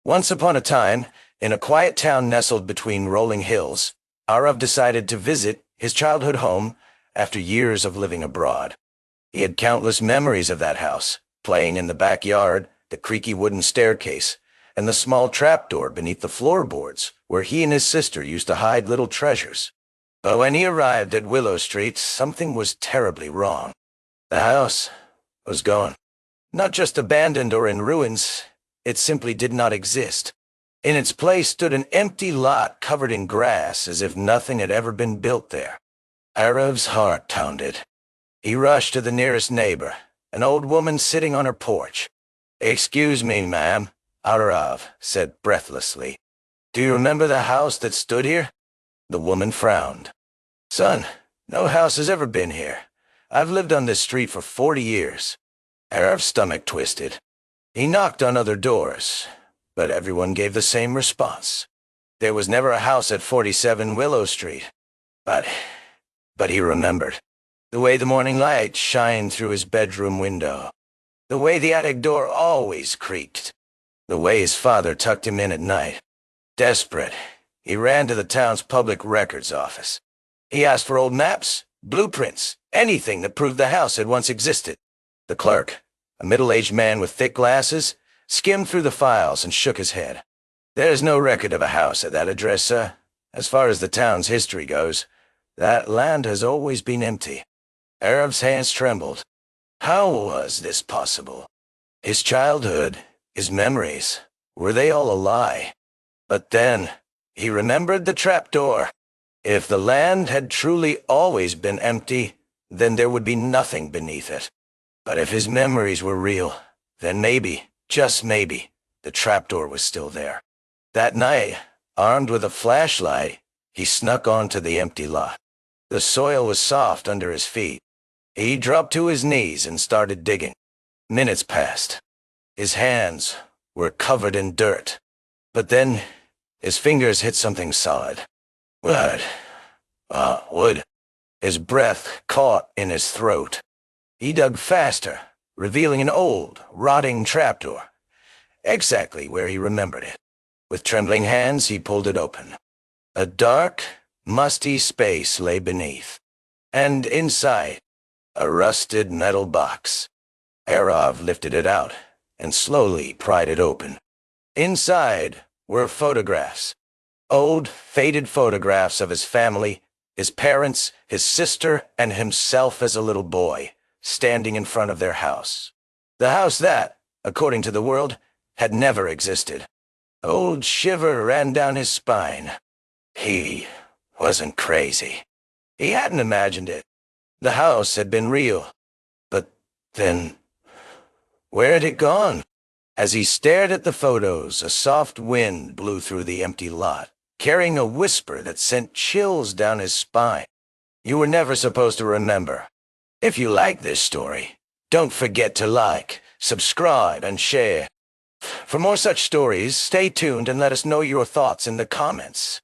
Once upon a time, in a quiet town nestled between rolling hills, Aarav decided to visit his childhood home after years of living abroad. He had countless memories of that house, playing in the backyard, the creaky wooden staircase, and the small trapdoor beneath the floorboards where he and his sister used to hide little treasures. But when he arrived at Willow Street, something was terribly wrong. The house was gone. Not just abandoned or in ruins, it simply did not exist. In its place stood an empty lot covered in grass as if nothing had ever been built there. Aarav's heart pounded. He rushed to the nearest neighbor, an old woman sitting on her porch. "Excuse me, ma'am," Aarav said breathlessly. "Do you remember the house that stood here?" The woman frowned. "Son, no house has ever been here. I've lived on this street for 40 years. Aarav's stomach twisted. He knocked on other doors, but everyone gave the same response. There was never a house at 47 Willow Street. But he remembered. The way the morning light shined through his bedroom window. The way the attic door always creaked. The way his father tucked him in at night. Desperate, he ran to the town's public records office. He asked for old maps, blueprints, anything that proved the house had once existed. The clerk, a middle-aged man with thick glasses, skimmed through the files and shook his head. "There's no record of a house at that address, sir. As far as the town's history goes, that land has always been empty." Aarav's hands trembled. How was this possible? His childhood, his memories, were they all a lie? But then, he remembered the trapdoor. If the land had truly always been empty, then there would be nothing beneath it. But if his memories were real, then maybe, just maybe, the trapdoor was still there. That night, armed with a flashlight, he snuck onto the empty lot. The soil was soft under his feet. He dropped to his knees and started digging. Minutes passed. His hands were covered in dirt. But then, his fingers hit something solid. What? Wood. His breath caught in his throat. He dug faster, revealing an old, rotting trapdoor, exactly where he remembered it. With trembling hands, he pulled it open. A dark, musty space lay beneath, and inside, a rusted metal box. Aarav lifted it out and slowly pried it open. Inside were photographs. Old, faded photographs of his family, his parents, his sister, and himself as a little boy, standing in front of their house. The house that, according to the world, had never existed. An old shiver ran down his spine. He wasn't crazy. He hadn't imagined it. The house had been real. But then, where had it gone? As he stared at the photos, a soft wind blew through the empty lot, carrying a whisper that sent chills down his spine. You were never supposed to remember. If you like this story, don't forget to like, subscribe, and share. For more such stories, stay tuned and let us know your thoughts in the comments.